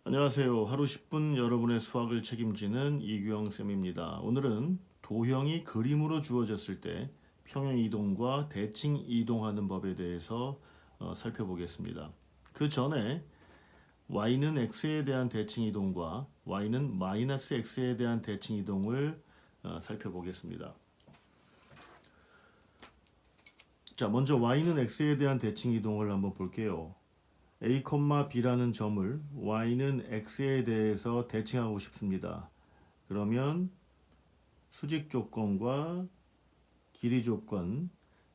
안녕하세요. 하루 10분 여러분의 수학을 책임지는 이규영 쌤입니다. 오늘은 도형이 그림으로 주어졌을 때 평행 이동과 대칭 이동하는 법에 대해서 살펴보겠습니다. 그 전에 y는 x에 대한 대칭 이동과 y는 마이너스 x에 대한 대칭 이동을 살펴보겠습니다. 자, 먼저 y는 x에 대한 대칭 이동을 한번 볼게요. a, b라는 점을 y는 x에 대해서 대칭하고 싶습니다. 그러면 수직 조건과 길이 조건,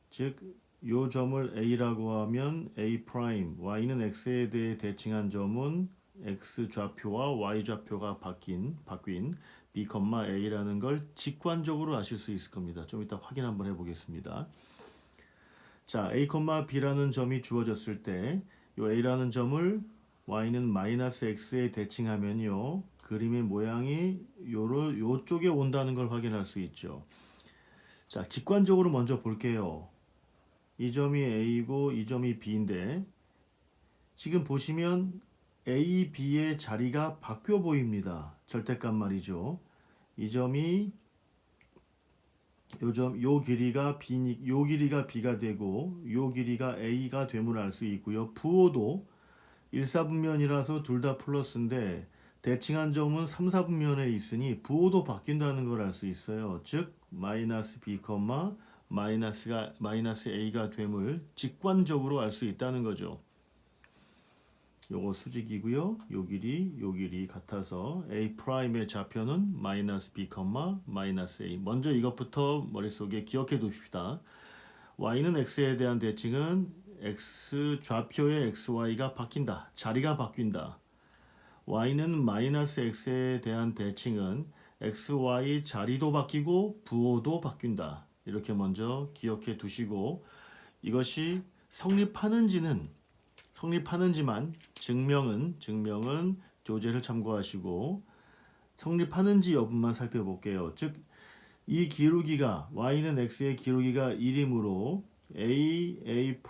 즉 이 점을 a라고 하면 a', y는 x에 대해 대칭한 점은 x 좌표와 y 좌표가 바뀐 b, a라는 걸 직관적으로 아실 수 있을 겁니다. 좀 이따 확인 한번 해보겠습니다. 자, a, b라는 점이 주어졌을 때 이 a라는 점을 y는 마이너스 x에 대칭하면요, 그림의 모양이 요쪽에 온다는 걸 확인할 수 있죠. 자, 직관적으로 먼저 볼게요. 이 점이 a고 이 점이 b인데 지금 보시면 a, b의 자리가 바뀌어 보입니다. 절대값 말이죠. 이 점이 요 길이가 b가 되고 요 길이가 a가 됨을 알 수 있고요. 부호도 1, 4분면이라서 둘 다 플러스인데 대칭한 점은 3, 4분면에 있으니 부호도 바뀐다는 걸 알 수 있어요. 즉 마이너스 b, 마이너스 a가 됨을 직관적으로 알 수 있다는 거죠. 요거 수직이고요. 요 길이 같아서 A'의 좌표는 마이너스 B, 마이너스 A. 먼저 이것부터 머릿속에 기억해 둡시다. Y는 X에 대한 대칭은 X 좌표의 XY가 바뀐다. 자리가 바뀐다. Y는 마이너스 X에 대한 대칭은 XY 자리도 바뀌고 부호도 바뀐다. 이렇게 먼저 기억해 두시고 이것이 성립하는지만 증명은 교재를 참고하시고 성립하는지 여부만 살펴볼게요. 즉 이 기울기가 y는 x의 기울기가 1이므로 a'의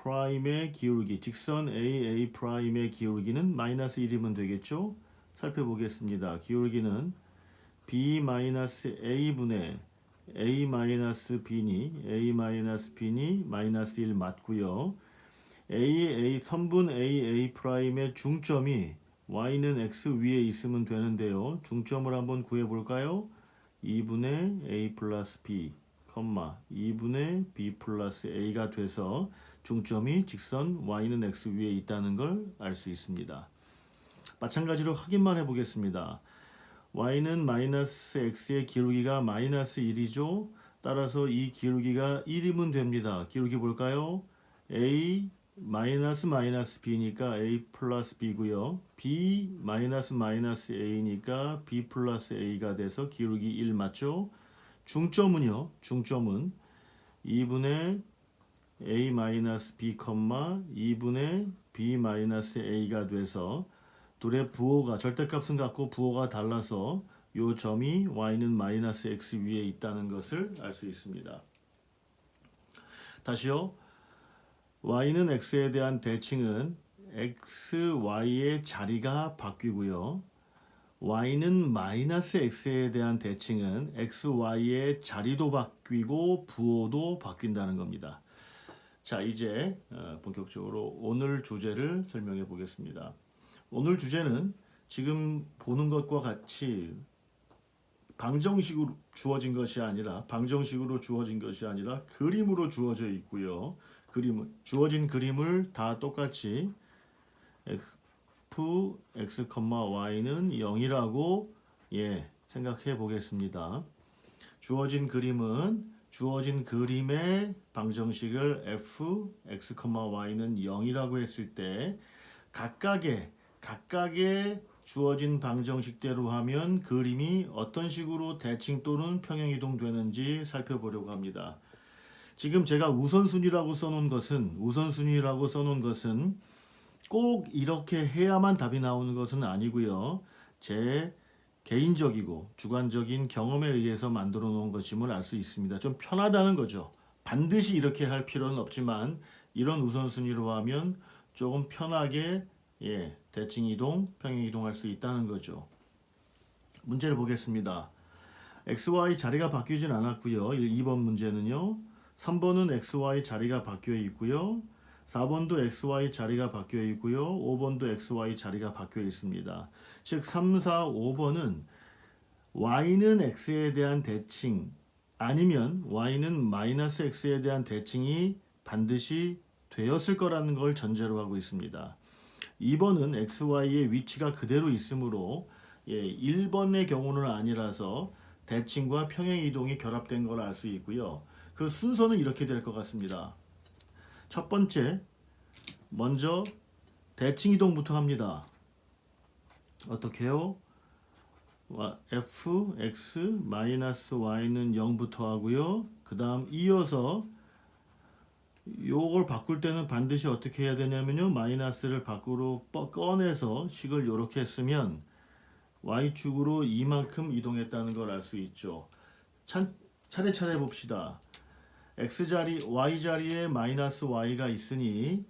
기울기, 직선 a'의 기울기는 마이너스 1이면 되겠죠? 살펴보겠습니다. 기울기는 b-a분의 a-b니 마이너스 1 맞고요. 선분 AA'의 중점이 y는 x 위에 있으면 되는데요. 중점을 한번 구해볼까요? 2분의 a 플러스 b, 2분의 b 플러스 a가 돼서 중점이 직선 y는 x 위에 있다는 걸 알 수 있습니다. 마찬가지로 확인만 해보겠습니다. y는 마이너스 x의 기울기가 마이너스 1이죠. 따라서 이 기울기가 1이면 됩니다. 기울기 볼까요? a 마이너스 b니까 a 플러스 b고요. b 마이너스 a니까 b 플러스 a가 돼서 기울기 1 맞죠? 중점은 2분의 a 마이너스 b, 2분의 b 마이너스 a가 돼서 둘의 부호가 절대값은 같고 부호가 달라서 요 점이 y는 마이너스 x 위에 있다는 것을 알 수 있습니다. 다시요. y는 x에 대한 대칭은 x, y의 자리가 바뀌고요. y는 마이너스 x에 대한 대칭은 x, y의 자리도 바뀌고 부호도 바뀐다는 겁니다. 자, 이제 본격적으로 오늘 주제를 설명해 보겠습니다. 오늘 주제는 지금 보는 것과 같이 방정식으로 주어진 것이 아니라 그림으로 주어져 있고요. 주어진 그림을 다 똑같이 f, x, y는 0이라고 생각해 보겠습니다. 주어진 그림의 방정식을 f, x, y는 0이라고 했을 때 각각의 주어진 방정식대로 하면 그림이 어떤 식으로 대칭 또는 평행이동 되는지 살펴보려고 합니다. 지금 제가 우선순위라고 써놓은 것은 꼭 이렇게 해야만 답이 나오는 것은 아니고요. 제 개인적이고 주관적인 경험에 의해서 만들어 놓은 것임을 알 수 있습니다. 좀 편하다는 거죠. 반드시 이렇게 할 필요는 없지만 이런 우선순위로 하면 조금 편하게 예, 대칭 이동, 평행 이동할 수 있다는 거죠. 문제를 보겠습니다. XY 자리가 바뀌진 않았고요. 2번 문제는요. 3번은 XY 자리가 바뀌어 있고요. 4번도 XY 자리가 바뀌어 있고요. 5번도 XY 자리가 바뀌어 있습니다. 즉 3, 4, 5번은 Y는 X에 대한 대칭 아니면 Y는 마이너스 X에 대한 대칭이 반드시 되었을 거라는 걸 전제로 하고 있습니다. 2번은 XY의 위치가 그대로 있으므로 1번의 경우는 아니라서 대칭과 평행 이동이 결합된 걸 알 수 있고요. 그 순서는 이렇게 될 것 같습니다. 첫 번째, 먼저 대칭 이동부터 합니다. 어떻게 해요? f, x, 마이너스 y는 0부터 하고요. 그 다음 이어서 요걸 바꿀 때는 반드시 어떻게 해야 되냐면요. 마이너스를 밖으로 꺼내서 식을 이렇게 쓰면 y축으로 이만큼 이동했다는 걸 알 수 있죠. 차례차례 봅시다. x자리, y자리에 마이너스 y가 있으니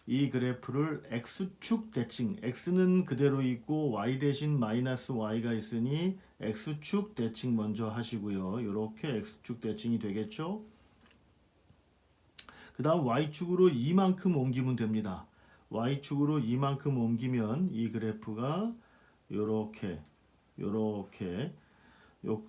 이 그래프를 x축 대칭, x는 그대로 있고 y 대신 마이너스 y가 있으니 x축 대칭 먼저 하시고요. 이렇게 x축 대칭이 되겠죠. 그 다음 y축으로 이만큼 옮기면 됩니다. y축으로 이만큼 옮기면 이 그래프가 요렇게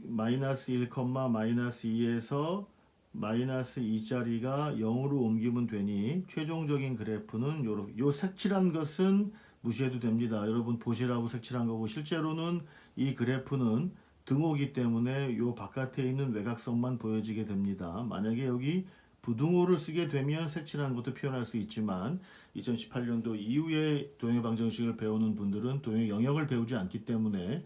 마이너스 1, 마이너스 2에서 마이너스 2자리가 0으로 옮기면 되니 최종적인 그래프는 요 색칠한 것은 무시해도 됩니다. 여러분 보시라고 색칠한 거고 실제로는 이 그래프는 등호기 때문에 요 바깥에 있는 외곽선만 보여지게 됩니다. 만약에 여기 부등호를 쓰게 되면 색칠한 것도 표현할 수 있지만 2018년도 이후에 도형의 방정식을 배우는 분들은 도형의 영역을 배우지 않기 때문에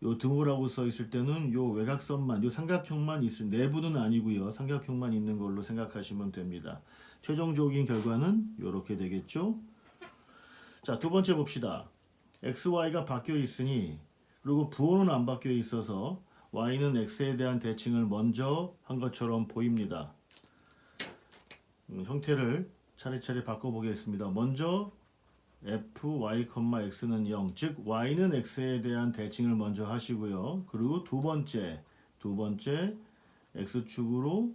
요 등호라고 써 있을 때는 요 외곽선만, 요 삼각형만 있을, 내부는 아니고요. 삼각형만 있는 걸로 생각하시면 됩니다. 최종적인 결과는 이렇게 되겠죠. 자, 두 번째 봅시다. XY가 바뀌어 있으니 그리고 부호는 안 바뀌어 있어서 Y는 X에 대한 대칭을 먼저 한 것처럼 보입니다. 형태를 차례차례 바꿔보겠습니다. 먼저 f, y, x는 0, 즉 y는 x에 대한 대칭을 먼저 하시고요. 그리고 두 번째 x축으로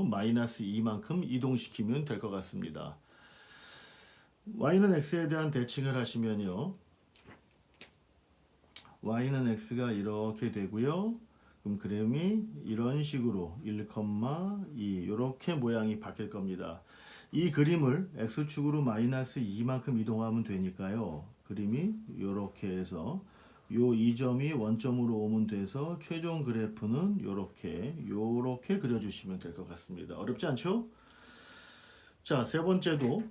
마이너스 2만큼 이동시키면 될 것 같습니다. y는 x에 대한 대칭을 하시면요. y는 x가 이렇게 되고요. 그럼 그램이 이런 식으로 1, 2 이렇게 모양이 바뀔 겁니다. 이 그림을 x축으로 마이너스 2만큼 이동하면 되니까요. 그림이 이렇게 해서 요 이점이 원점으로 오면 돼서 최종 그래프는 요렇게 그려주시면 될 것 같습니다. 어렵지 않죠? 자, 세 번째도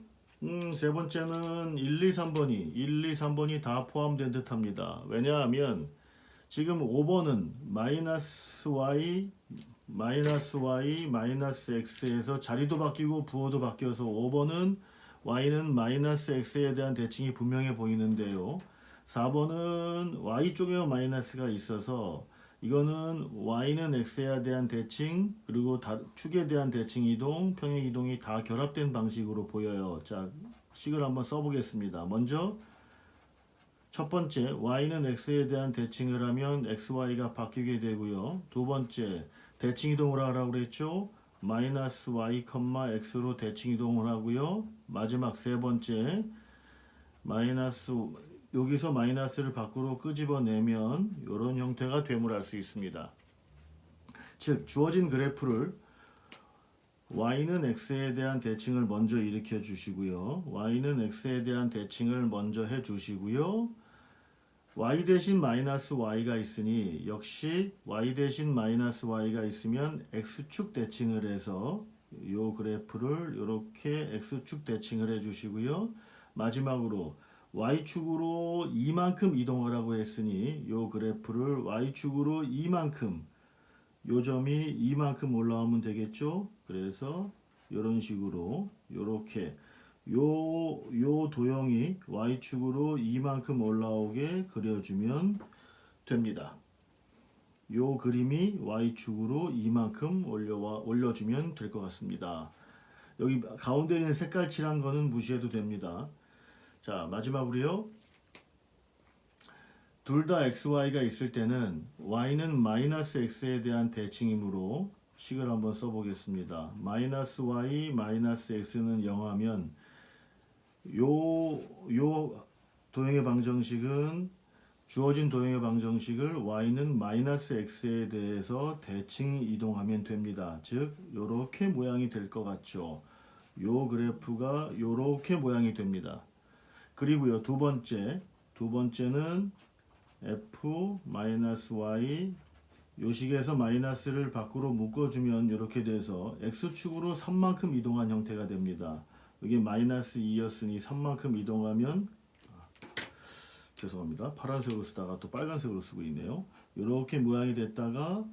세 번째는 1, 2, 3번이 다 포함된 듯 합니다. 왜냐하면 지금 5번은 마이너스 y, 마이너스 x에서 자리도 바뀌고 부호도 바뀌어서 5번은 y는 마이너스 x에 대한 대칭이 분명해 보이는데요. 4번은 y쪽에 마이너스가 있어서 이거는 y는 x에 대한 대칭 그리고 축에 대한 대칭 이동, 평행 이동이 다 결합된 방식으로 보여요. 자, 식을 한번 써보겠습니다. 먼저 첫 번째 y는 x에 대한 대칭을 하면 xy가 바뀌게 되고요. 두 번째 대칭 이동을 하라고 그랬죠. 마이너스 y, x로 대칭 이동을 하고요. 마지막 세 번째 여기서 마이너스를 밖으로 끄집어내면 이런 형태가 됨을 알 수 있습니다. 즉 주어진 그래프를 y는 x에 대한 대칭을 먼저 일으켜 주시고요. y는 x에 대한 대칭을 먼저 해 주시고요. y 대신 마이너스 y가 있으니 역시 y 대신 마이너스 y가 있으면 x축 대칭을 해서 이 그래프를 이렇게 x축 대칭을 해 주시고요. 마지막으로 y축으로 이만큼 이동하라고 했으니 이 그래프를 y축으로 이만큼 요 점이 이만큼 올라오면 되겠죠. 그래서 이런 식으로 이렇게 요 도형이 y축으로 이만큼 올라오게 그려주면 됩니다. 요 그림이 y축으로 이만큼 올려주면 될 것 같습니다. 여기 가운데 있는 색깔 칠한 거는 무시해도 됩니다. 자, 마지막으로요. 둘 다 xy가 있을 때는 y는 마이너스 x에 대한 대칭이므로 식을 한번 써보겠습니다. 마이너스 y 마이너스 x는 0하면 요 도형의 방정식은 주어진 도형의 방정식을 y는 마이너스 x에 대해서 대칭 이동하면 됩니다. 즉 요렇게 모양이 될 것 같죠. 요 그래프가 요렇게 모양이 됩니다. 그리고요 두 번째는 f-y 요 식에서 마이너스를 밖으로 묶어주면 이렇게 돼서 x축으로 3만큼 이동한 형태가 됩니다. 이게 마이너스 2였으니 3만큼 이동하면 죄송합니다. 파란색으로 쓰다가 또 빨간색으로 쓰고 있네요. 이렇게 모양이 됐다가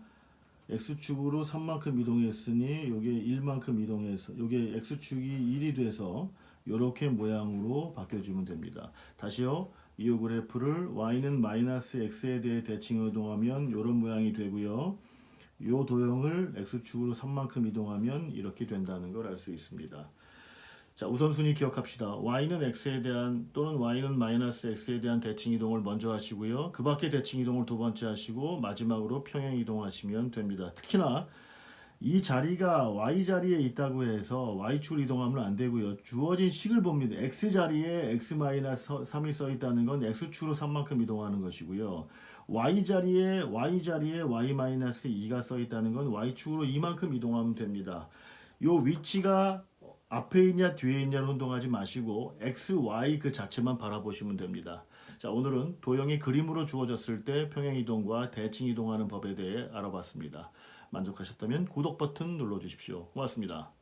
x축으로 3만큼 이동했으니 요게 1만큼 이동해서 요게 x축이 1이 돼서 이렇게 모양으로 바뀌어주면 됩니다. 다시요. 이 그래프를 y는 마이너스 x에 대해 대칭 이동하면 이런 모양이 되고요. 이 도형을 x축으로 3만큼 이동하면 이렇게 된다는 걸 알 수 있습니다. 자, 우선순위 기억합시다. y는 x에 대한 또는 y는 마이너스 x에 대한 대칭 이동을 먼저 하시고요. 그 밖에 대칭 이동을 두 번째 하시고 마지막으로 평행 이동하시면 됩니다. 특히나 이 자리가 y 자리에 있다고 해서 y축을 이동하면 안 되고요. 주어진 식을 봅니다. x 자리에 x-3이 써 있다는 건 x축으로 3만큼 이동하는 것이고요. y 자리에 y-2가 써 있다는 건 y축으로 2만큼 이동하면 됩니다. 요 위치가 앞에 있냐 뒤에 있냐를 혼동하지 마시고 x, y 그 자체만 바라보시면 됩니다. 자, 오늘은 도형이 그림으로 주어졌을 때 평행 이동과 대칭 이동하는 법에 대해 알아봤습니다. 만족하셨다면 구독 버튼 눌러주십시오. 고맙습니다.